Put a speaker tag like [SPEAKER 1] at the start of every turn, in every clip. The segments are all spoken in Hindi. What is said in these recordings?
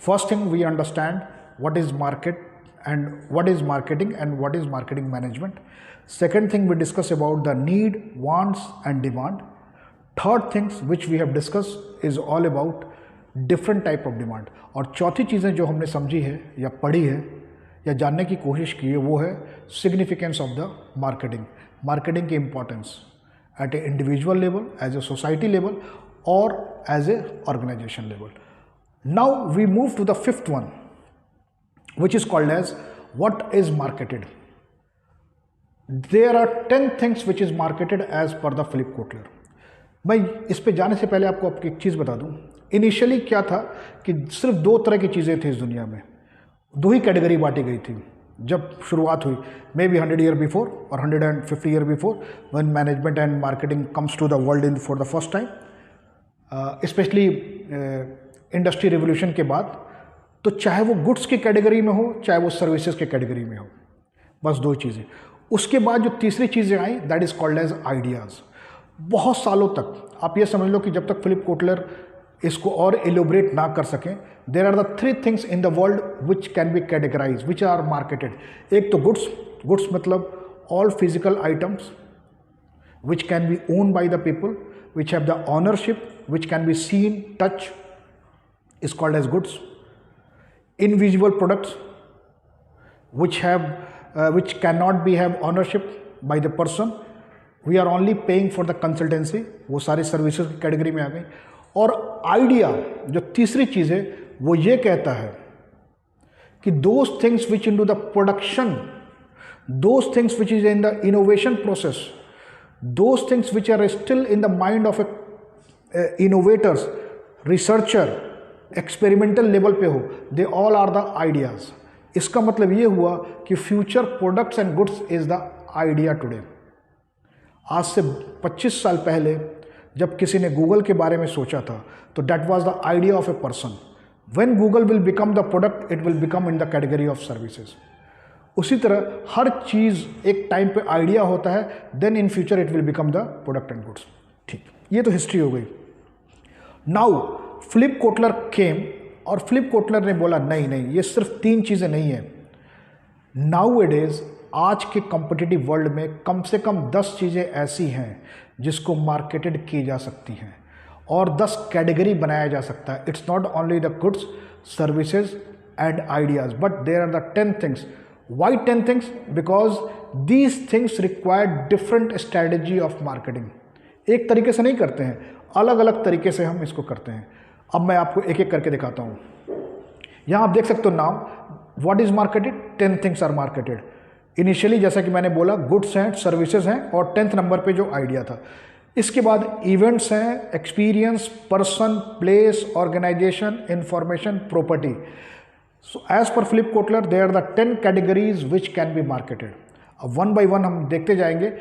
[SPEAKER 1] First thing, we understand what is market and what is marketing and what is marketing management. Second thing, we discuss about the need, wants and demand. Third things which we have discussed is all about different type of demand. और चौथी चीज़ें जो हमने समझी है या पढ़ी है या जानने की कोशिश की है वो है significance of the marketing, marketing की importance at a individual level, as a society level और as a organisation level. Now we move to the fifth one which is called as what is marketed. There are 10 things which is marketed as per the Philip Kotler. मैं इस पे जाने से पहले आपको एक चीज़ बता दूं. इनिशियली क्या था कि सिर्फ दो तरह की चीज़ें थी इस दुनिया में, दो ही कैटेगरी बांटी गई थी जब शुरुआत हुई, मे बी 100 ईयर बिफोर और 150 year before, when management and marketing comes to the world in for the first time, specially industry revolution के बाद. तो चाहे वो गुड्स की कैटेगरी में हो चाहे वो सर्विसेज की कैटेगरी में हो, बस दो चीज़ें. उसके बाद जो तीसरी चीज़ें आई that is called as ideas. बहुत सालों तक आप ये समझ लो कि जब तक फिलिप कोटलर इसको और एलोबरेट ना कर सकें, there are the three things in the world which can be categorize which are marketed. एक तो गुड्स मतलब all physical items which can be own by the people, which have the ownership, which can be seen touch, is called as goods. Invisible products which cannot be have ownership by the person, we are only paying for the consultancy, वो सारी सर्विसेज की कैटेगरी में आ गई. और आइडिया जो तीसरी चीज़ है वो ये कहता है कि those things which into the production, those things which is in the innovation process, those things which are still in the mind of a innovators, researcher, experimental level पे हो, they all are the ideas. इसका मतलब ये हुआ कि future products and goods is the idea today. आज से 25 साल पहले जब किसी ने गूगल के बारे में सोचा था तो that was the idea of a person. When Google will become the product it will become in the category of services. उसी तरह हर चीज़ एक टाइम पे आइडिया होता है, then in future it will become the product and goods. ठीक, ये तो हिस्ट्री हो गई. नाउ फिलिप कोटलर केम और फिलिप कोटलर ने बोला नहीं नहीं, ये सिर्फ तीन चीज़ें नहीं है. नाउ इट इज़ आज के कॉम्पिटिटिव वर्ल्ड में कम से कम 10 चीज़ें ऐसी हैं जिसको मार्केटेड की जा सकती हैं और 10 कैटेगरी बनाया जा सकता है. It's not only the goods, services and ideas, but there are the 10 things. Why 10 things? Because these things require different strategy of marketing. एक तरीके से नहीं करते हैं, अलग अलग तरीके से हम इसको करते हैं. अब मैं आपको एक एक करके दिखाता हूँ. यहाँ आप देख सकते हो नाम, what is marketed, 10 things are marketed. Initially जैसा कि मैंने बोला गुड्स हैं, सर्विसेज हैं और 10th नंबर पे जो आइडिया था. इसके बाद इवेंट्स हैं, experience, person, place, organization, information, property. So as per Philip Kotler they are the 10 categories which can be marketed. अब वन बाई वन हम देखते जाएंगे.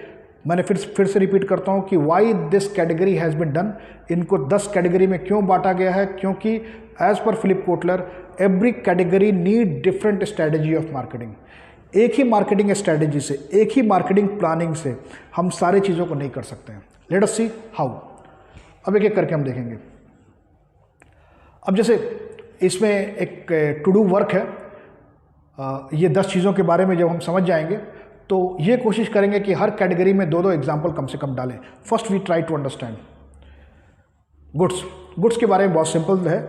[SPEAKER 1] मैंने फिर से रिपीट करता हूँ कि why this category has been done. इनको 10 कैटेगरी में क्यों बांटा गया है? क्योंकि as per Philip Kotler every category need different strategy of marketing. एक ही मार्केटिंग स्ट्रैटेजी से, एक ही मार्केटिंग प्लानिंग से हम सारी चीज़ों को नहीं कर सकते हैं. Late us see how. अब एक एक करके हम देखेंगे. अब जैसे इसमें एक टू डू वर्क है. ये 10 चीज़ों के बारे में जब हम समझ जाएंगे तो ये कोशिश करेंगे कि हर कैटेगरी में दो एग्जाम्पल कम से कम डालें. First we try to understand goods. Goods के बारे में बहुत सिंपल है.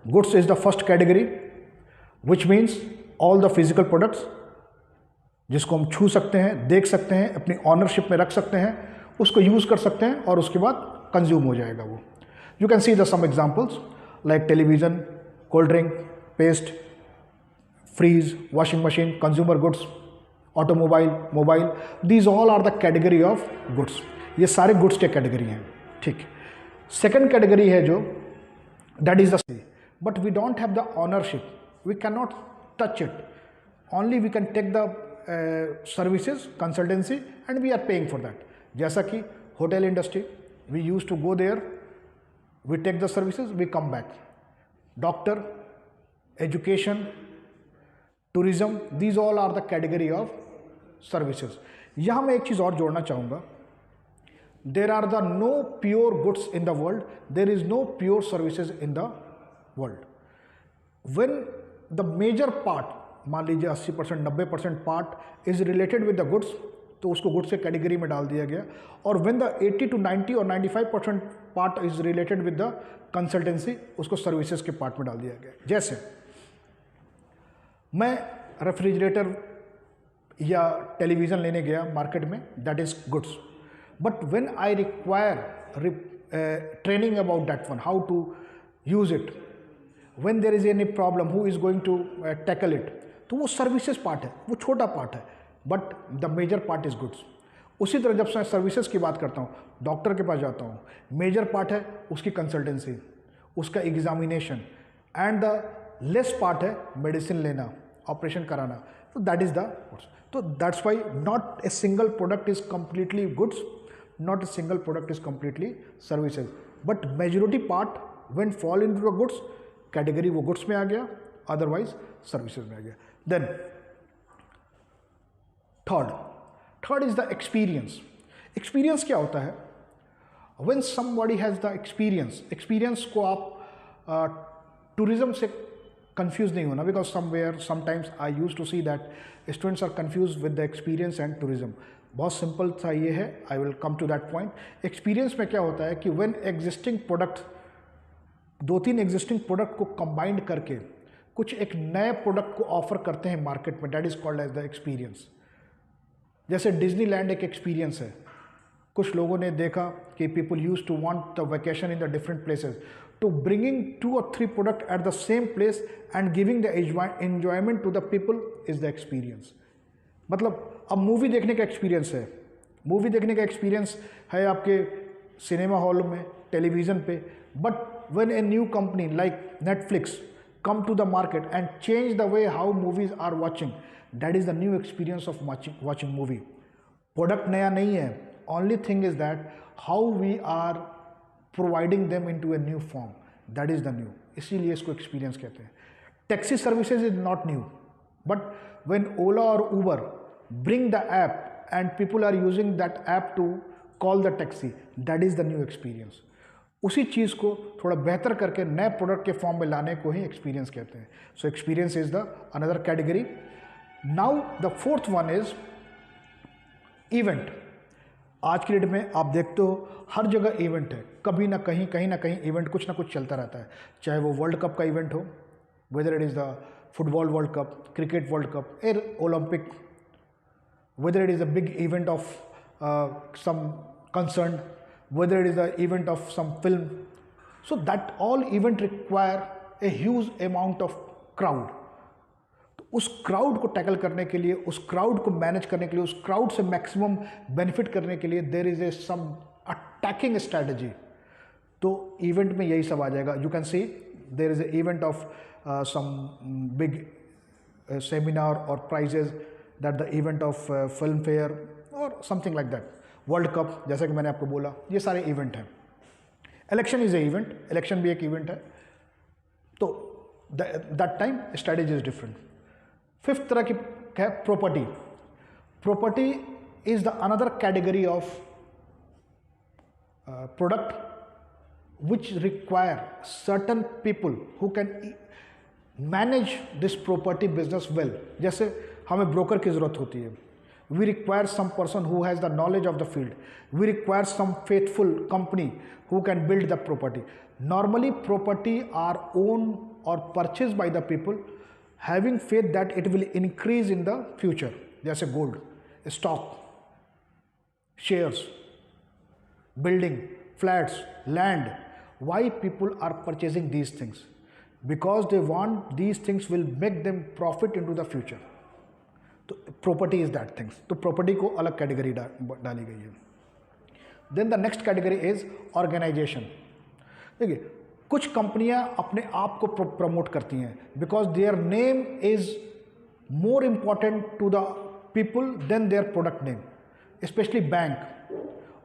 [SPEAKER 1] Goods is the first category which means all the physical products जिसको हम छू सकते हैं, देख सकते हैं, अपनी ऑनरशिप में रख सकते हैं, उसको यूज़ कर सकते हैं और उसके बाद कंज्यूम हो जाएगा वो. You can see the some examples like television, cold drink, paste, fridge, washing machine, consumer goods, automobile, mobile. These all are the category of goods. ये सारे गुड्स के कैटेगरी हैं. ठीक. सेकेंड कैटेगरी है जो that is the see, but we don't have the ownership, we can not touch it, only we can take the services, consultancy and we are paying for that. जैसा कि hotel industry, we use to go there, we take the services, we come back. Doctor, education, tourism, these all are the category of services. यहाँ मैं एक चीज़ और जोड़ना चाहूँगा. There are the no pure goods in the world, there is no pure services in the world. When the major part, मान लीजिए 80% 90% part is related with the goods, तो उसको गुड्स के कैटेगरी में डाल दिया गया। और व्हेन द 80 to 90 और 95% part is related with the consultancy, उसको सर्विसेज के पार्ट में डाल दिया गया। जैसे मैं रेफ्रिजरेटर या टेलीविज़न लेने गया मार्केट में, that is goods, but when I require training about that one, how to use it, when there is any problem, who is going to tackle it, तो वो सर्विसेज पार्ट है, वो छोटा पार्ट है, but the major part is goods. उसी तरह जब मैं सर्विसेज की बात करता हूँ, डॉक्टर के पास जाता हूँ, मेजर पार्ट है उसकी कंसल्टेंसी, उसका examination, and the less part है मेडिसिन लेना, ऑपरेशन कराना, तो दैट इज द गुड्स। तो that's why not a single product is completely goods, not a single product is completely services, but majority part when fall into the goods category, वो गुड्स में आ गया, अदरवाइज सर्विसेज में आ गया। Then third is the experience. Experience क्या होता है? When somebody has the experience, experience को आप टूरिज्म से कंफ्यूज नहीं होना, because somewhere sometimes I use to see that students are confuse with the experience and tourism. बहुत सिंपल सा ये है, I will come to that point. Experience में क्या होता है कि when existing product, 2-3 existing product को कंबाइंड करके कुछ एक नए प्रोडक्ट को ऑफर करते हैं मार्केट में, that is called as the experience. जैसे डिज्नीलैंड एक एक्सपीरियंस है। कुछ लोगों ने देखा कि people use to want the vacation in the different places, to bringing 2 or 3 product at the same place and giving the enjoyment to the people is the experience. मतलब अब मूवी देखने का एक्सपीरियंस है, मूवी देखने का एक्सपीरियंस है आपके सिनेमा हॉल में, टेलीविज़न पे, but when a new company like Netflix come to the market and change the way how movies are watching, that is the new experience of watching movie. Product नया नहीं है, only thing is that how we are providing them into a new form, that is the new, इसीलिए इसको experience कहते हैं। Taxi services is not new, but when Ola or Uber bring the app and people are using that app to call the taxi, that is the new experience. उसी चीज़ को थोड़ा बेहतर करके नए प्रोडक्ट के फॉर्म में लाने को ही एक्सपीरियंस कहते हैं। So experience is the another category. Now the fourth one is event. आज की डेट में आप देखते हो हर जगह इवेंट है, कभी ना कहीं इवेंट कुछ ना कुछ चलता रहता है, चाहे वो वर्ल्ड कप का इवेंट हो, whether it is the football world cup, cricket world cup, air Olympic, whether it is a big event of some concern, whether it is the event of some film, so that all event require a huge amount of crowd. तो उस क्राउड को टैकल करने के लिए, उस क्राउड को मैनेज करने के लिए, उस क्राउड से मैक्सिमम बेनिफिट करने के लिए there is a some attacking strategy. तो इवेंट में यही सब आ जाएगा। You can see there is a event of some big seminar और prizes, that the event of Filmfare और something like that. World cup, जैसा कि मैंने आपको बोला, ये सारे इवेंट हैं। Election is a event, election भी एक इवेंट है। तो that time strategy is different. Fifth तरह की है property. Property is the another category of product which require certain people who can manage this property business well. जैसे हमें ब्रोकर की ज़रूरत होती है, we require some person who has the knowledge of the field, we require some faithful company who can build the property. Normally property are owned or purchased by the people having faith that it will increase in the future, जैसे gold, stock, shares, building, flats, land. Why people are purchasing these things? Because they want these things will make them profit into the future. तो प्रॉपर्टी इज दैट थिंग्स। तो प्रॉपर्टी को अलग कैटेगरी डाली गई है। Then the next category is organization. देखिए, कुछ कंपनियां अपने आप को प्रमोट करती हैं because their name is more important to the people than their product name, specially bank,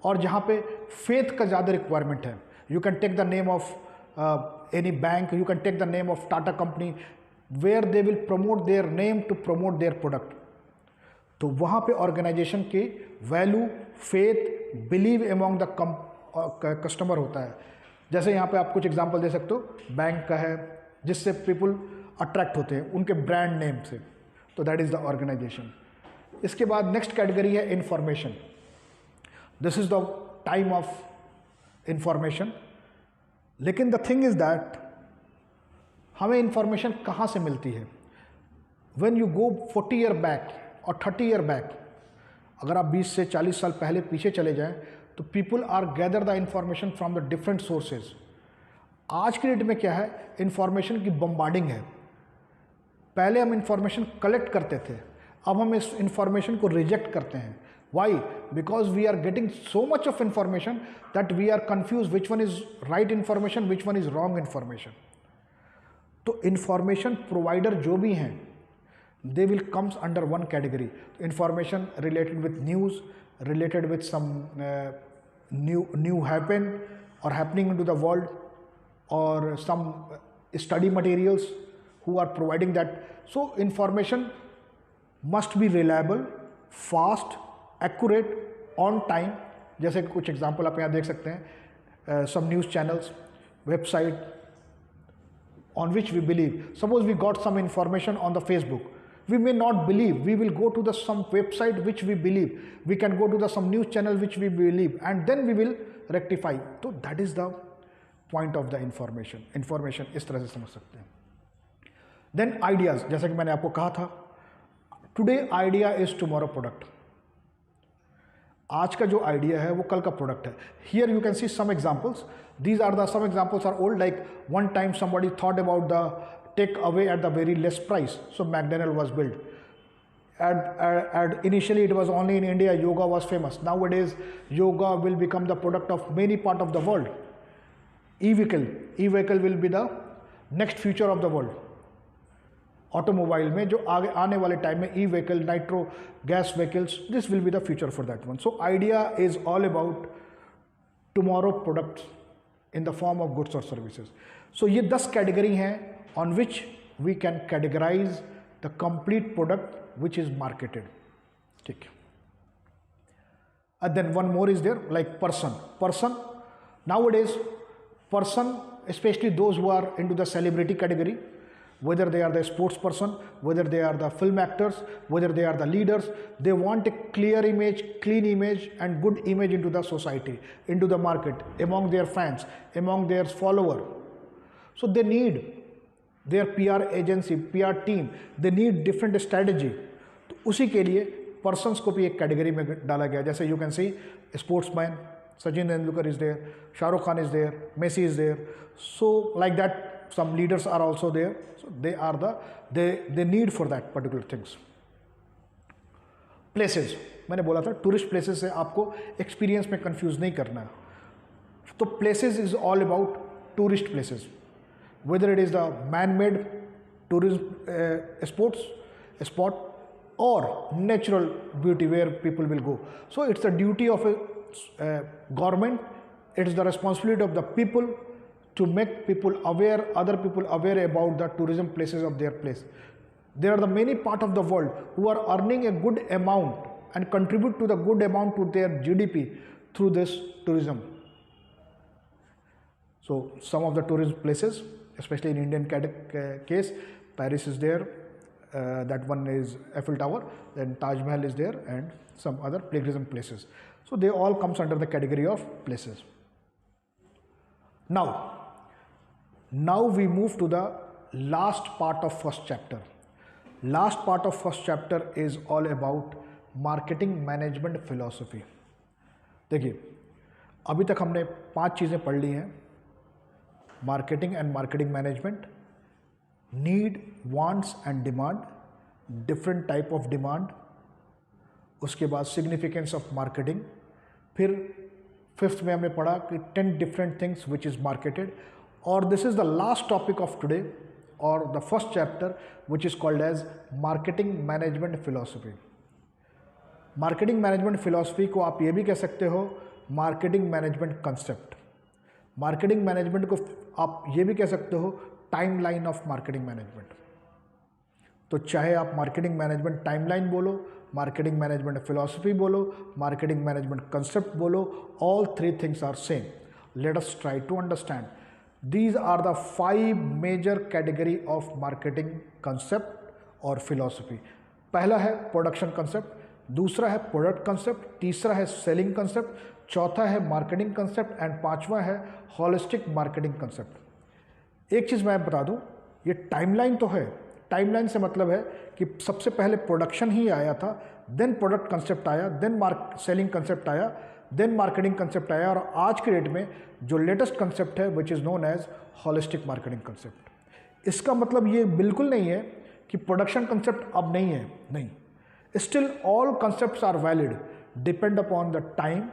[SPEAKER 1] और जहाँ पे फेथ का ज़्यादा रिक्वायरमेंट है। You can take the name of any bank, you can take the name of Tata company, where they will promote their name to promote their product. तो वहाँ पे ऑर्गेनाइजेशन की value, faith, believe among the customer होता है। जैसे यहाँ पे आप कुछ एग्जांपल दे सकते हो, बैंक का है, जिससे पीपल अट्रैक्ट होते हैं उनके ब्रांड नेम से। तो दैट इज़ द ऑर्गेनाइजेशन। इसके बाद नेक्स्ट कैटेगरी है information. This is the time of information. लेकिन द थिंग इज़ दैट हमें इंफॉर्मेशन कहाँ से मिलती है? When you go 40 year back और 30 ईयर बैक, अगर आप 20 से 40 साल पहले पीछे चले जाएं तो people are gather the information from the different sources. आज के डेट में क्या है, इंफॉर्मेशन की बम्बार्डिंग है। पहले हम इंफॉर्मेशन कलेक्ट करते थे, अब हम इस इंफॉर्मेशन को रिजेक्ट करते हैं। Why? Because we are getting so much of information that we are confuse which one is right information, which one is wrong information. तो इंफॉर्मेशन प्रोवाइडर जो भी हैं, they will comes under one category. Information related with news, related with some new happen or happening into the world, or some study materials who are providing that. So information must be reliable, fast, accurate, on time. जैसे कुछ एग्जाम्पल आप यहाँ देख सकते हैं, some news channels, website on which we believe. Suppose we got some information on the Facebook. We may not believe. We will go to the some website which we believe. We can go to the some news channel which we believe, and then we will rectify. So that is the point of the information. Information इस तरह से समझ सकते हैं. Then ideas, जैसा कि मैंने आपको कहा था, today idea is tomorrow product. आज का जो आइडिया है वो कल का प्रोडक्ट है. Here you can see some examples. These are the some examples are old. Like one time somebody thought about the take away at the very less price. So McDonald's was built. And initially it was only in India, yoga was famous. Nowadays, yoga will become the product of many part of the world. E-vehicle will be the next future of the world. Automobile में जो आगे आने वाले टाइम में e-vehicle, nitro gas vehicles, this will be the future for that one. So idea is all about tomorrow products in the form of goods or services. So ये 10 कैटेगरी हैं on which we can categorize the complete product which is marketed. ठीक है. And then one more is there, like person. Nowadays person, especially those who are into the celebrity category, whether they are the sports person, whether they are the film actors, whether they are the leaders, they want a clear image, clean image and good image into the society, into the market, among their fans, among their follower. So they need their PR agency, PR team, they need different strategy. तो उसी के लिए पर्सन्स को भी एक कैटेगरी में डाला गया. जैसे you can see sportsman, Sachin Tendulkar is there, Shahrukh Khan is there, Messi is there. So like that some leaders are also there. So they are they need for that particular things. Places, मैंने बोला था टूरिस्ट प्लेसेस से आपको एक्सपीरियंस में कंफ्यूज नहीं करना है. तो places is all about tourist places, whether it is the man-made tourism sports spot or natural beauty where people will go. So it's the duty of a government, it is the responsibility of the people to make people aware, other people aware about the tourism places of their place. There are the many part of the world who are earning a good amount and contribute to the good amount to their GDP through this tourism. So some of the tourism places, especially in Indian case, Paris is there, that one is Eiffel Tower, then Taj Mahal is there, and some other pilgrim places. So they all comes under the category of places. Now we move to the last part of first chapter. Last part of first chapter is all about marketing management philosophy. देखिए, अभी तक हमने 5 चीज़ें पढ़ ली हैं. Marketing and marketing management, need, wants and demand, different type of demand, उसके बाद सिग्निफिकेंस ऑफ मार्केटिंग. फिर 5th में हमने पढ़ा कि 10 different things which is marketed. और this is the last topic of today और the first chapter which is called as marketing management philosophy. Marketing management philosophy को आप ये भी कह सकते हो marketing management concept. Marketing management को आप ये भी कह सकते हो टाइमलाइन ऑफ मार्केटिंग मैनेजमेंट. तो चाहे आप मार्केटिंग मैनेजमेंट टाइमलाइन बोलो, मार्केटिंग मैनेजमेंट फिलॉसफी बोलो, मार्केटिंग मैनेजमेंट कंसेप्ट बोलो, all 3 things are same. Let us try to understand these are the 5 major category of marketing concept और फिलॉसफी। पहला है प्रोडक्शन कंसेप्ट, दूसरा है प्रोडक्ट कंसेप्ट, तीसरा है सेलिंग कंसेप्ट, चौथा है मार्केटिंग कंसेप्ट एंड पांचवा है हॉलिस्टिक मार्केटिंग कंसेप्ट। एक चीज़ मैं बता दूं, ये टाइमलाइन तो है, टाइमलाइन से मतलब है कि सबसे पहले प्रोडक्शन ही आया था, देन प्रोडक्ट कंसेप्ट आया, देन सेलिंग कंसेप्ट आया, देन मार्केटिंग कंसेप्ट आया, और आज के डेट में जो लेटेस्ट कंसेप्ट है which is known as holistic marketing concept. इसका मतलब ये बिल्कुल नहीं है कि प्रोडक्शन कंसेप्ट अब नहीं है, नहीं, still all concepts are valid, depend upon the time,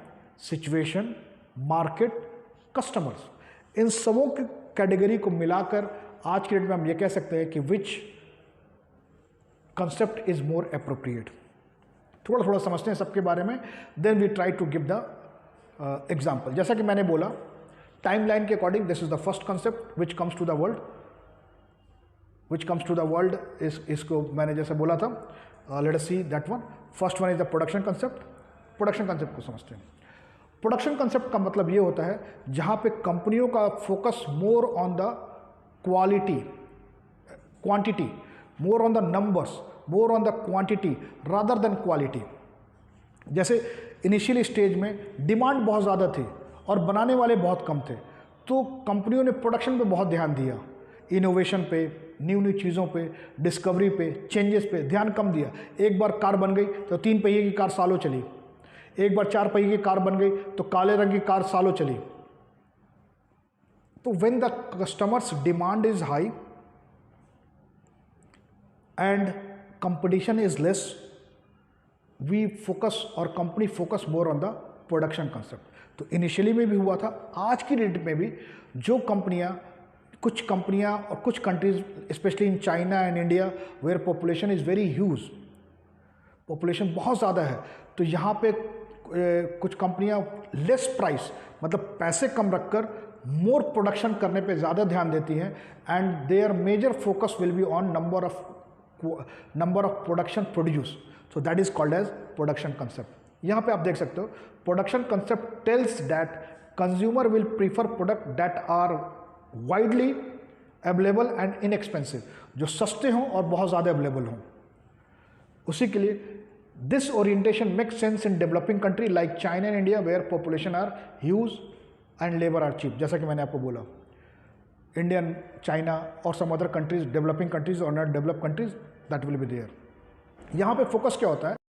[SPEAKER 1] situation, market, customers. इन सबों की कैटेगरी को मिलाकर आज के डेट में हम ये कह सकते हैं कि which concept is more appropriate. थोड़ा थोड़ा समझते हैं सबके बारे में, then we try to give the example. जैसा कि मैंने बोला, टाइमलाइन के according this is the first concept which comes to the world, इसको मैंने जैसे बोला था, let us see that one. First one is the production concept. Production concept को समझते हैं। प्रोडक्शन कंसेप्ट का मतलब ये होता है जहां पे कंपनियों का focus more on the quality, quantity, more on the numbers, more on the quantity rather than quality. जैसे इनिशियल स्टेज में डिमांड बहुत ज़्यादा थी और बनाने वाले बहुत कम थे, तो कंपनियों ने प्रोडक्शन पे बहुत ध्यान दिया, इनोवेशन पे, न्यू न्यू चीज़ों पे, डिस्कवरी पे, चेंजेस पे ध्यान कम दिया। एक बार कार बन गई तो 3 पहिए की कार सालों चली, एक बार 4 पहिए की कार बन गई तो काले रंग की कार सालों चली। तो when the customers demand is high and competition is less, we focus और company focus more on the production concept. तो इनिशियली में भी हुआ था, आज की डेट में भी जो कंपनियां, कुछ कंपनियां और कुछ countries specially in China and India where population is very huge, population बहुत ज़्यादा है, तो यहाँ पे कुछ कंपनियां लेस प्राइस मतलब पैसे कम रखकर मोर प्रोडक्शन करने पे ज़्यादा ध्यान देती हैं, and their major focus will be on number of production produce. So that is called as production concept. यहाँ पे आप देख सकते हो, production concept tells that consumer will prefer product that are widely available and inexpensive, जो सस्ते हों और बहुत ज़्यादा अवेलेबल हों। उसी के लिए this orientation makes sense in developing country like China and India where population are huge and labour are cheap. जैसा कि मैंने आपको बोला, इंडियन, चाइना और some other countries, developing countries और not develop countries, that will be there. यहाँ पे फोकस क्या होता है?